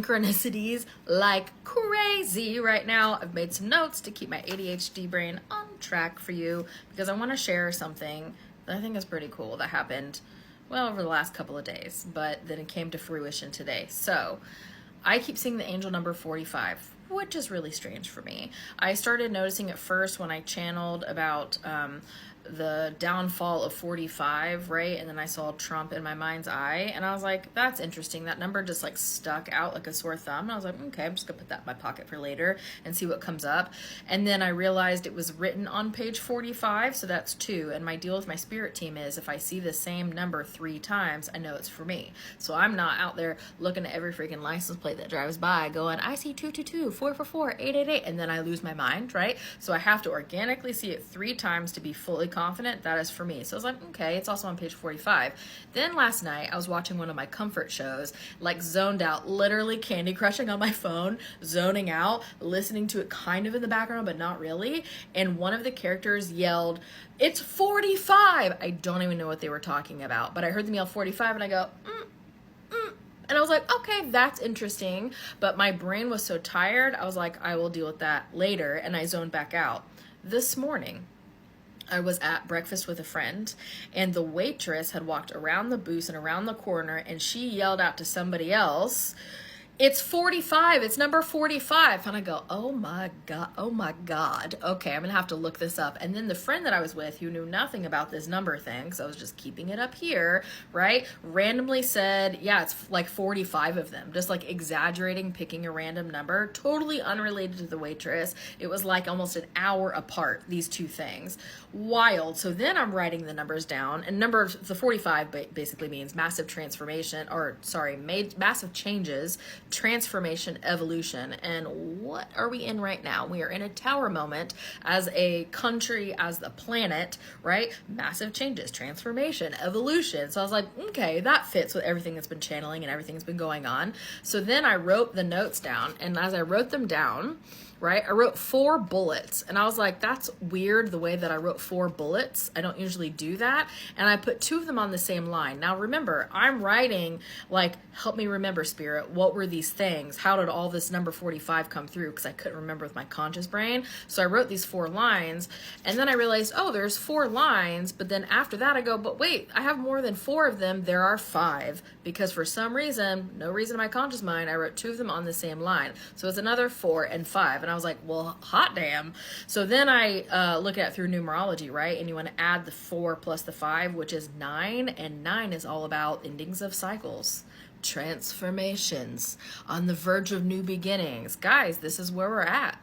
synchronicities like crazy right now. I've made some notes to keep my ADHD brain on track for you because I want to share something that I think is pretty cool that happened, well, over the last couple of days, but then it came to fruition today. So I keep seeing the angel number 45, which is really strange for me. I started noticing it first when I channeled about the downfall of 45, right? And then I saw Trump in my mind's eye, and I was like, that's interesting. That number just like stuck out like a sore thumb. And I was like, okay, I'm just gonna put that in my pocket for later and see what comes up. And then I realized it was written on page 45, so that's 2. And my deal with my spirit team is if I see the same number 3 times, I know it's for me. So I'm not out there looking at every freaking license plate that drives by going, I see 222, 444, 888, and then I lose my mind, right? So I have to organically see it 3 times to be fully confident that is for me. So I was like, okay, it's also on page 45. Then last night I was watching one of my comfort shows, like zoned out, literally Candy Crushing on my phone, zoning out, listening to it kind of in the background, but not really. And one of the characters yelled, it's 45. I don't even know what they were talking about, but I heard them yell 45 and I go, and I was like, okay, that's interesting. But my brain was so tired, I was like, I will deal with that later. And I zoned back out. This morning, I was at breakfast with a friend, and the waitress had walked around the booth and around the corner, and she yelled out to somebody else, it's 45, it's number 45. And I go, oh my God. Okay, I'm gonna have to look this up. And then the friend that I was with, who knew nothing about this number thing, because I was just keeping it up here, right, randomly said, yeah, it's like 45 of them, just like exaggerating, picking a random number, totally unrelated to the waitress. It was like almost an hour apart, these two things. Wild. So then I'm writing the numbers down, and the 45 basically means massive transformation, massive changes, transformation, evolution. And what are we in right now? We are in a tower moment as a country, as the planet, right? Massive changes, transformation, evolution. So I was like, okay, that fits with everything that's been channeling and everything that's been going on. So then I wrote the notes down, and as I wrote them down, right, I wrote 4 bullets, and I was like, that's weird the way that I wrote 4 bullets. I don't usually do that. And I put 2 of them on the same line. Now remember, I'm writing like, help me remember, Spirit, what were these things? How did all this number 45 come through? Because I couldn't remember with my conscious brain. So I wrote these 4 lines, and then I realized, oh, there's 4 lines. But then after that I go, but wait, I have more than 4 of them. There are 5, because for some reason, no reason in my conscious mind, I wrote 2 of them on the same line. So it's another 4 and 5. And I was like, well, hot damn. So then I look at it through numerology, right? And you want to add the 4 plus the 5, which is 9. And 9 is all about endings of cycles, transformations, on the verge of new beginnings. Guys, this is where we're at.